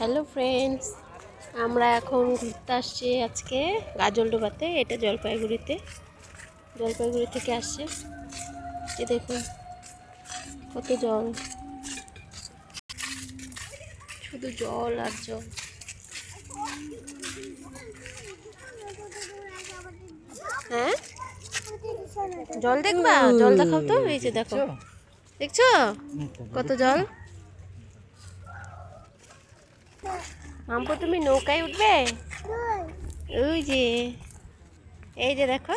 Hello friends, আমরা এখন ঘুরতে আসছি আজকে গাজলডোবাতে। এটা জলপাইগুড়ি থেকে আসছে। এই দেখুন কত জল, শুধু জল আর জল। হ্যাঁ, জল দেখবা? জল দেখাও তো। এই যে দেখো, দেখছো কত জল। মাম্পু, তুমি নৌকায় উঠবে? ওই যে, এই যে দেখো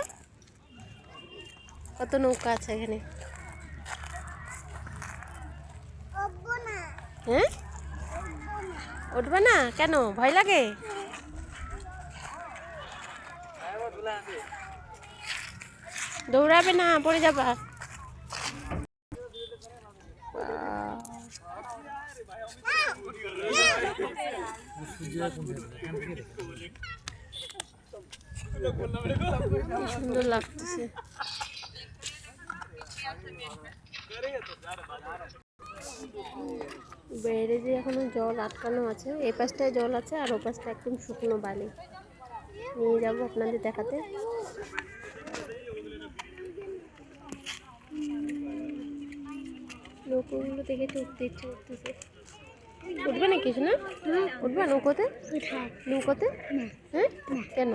কত নৌকা আছে এখানে। হ্যাঁ, উঠবে না কেন? ভয় লাগে? দৌড়াবে না, পড়ে যাবা। সুন্দর লাগতেছে। ব্যারেজে এখনো জল আটকানো আছে। এই পাশটায় জল আছে আর ও পাশটা একদম শুকনো বালি। নিয়ে যাবো আপনাদের দেখাতে। নৌকোগুলো দেখে তো উঠতে ইচ্ছে করতেছে। উঠবে না কিছু না? উঠবে নৌকোতে? নৌকোতে? হ্যাঁ, কেন?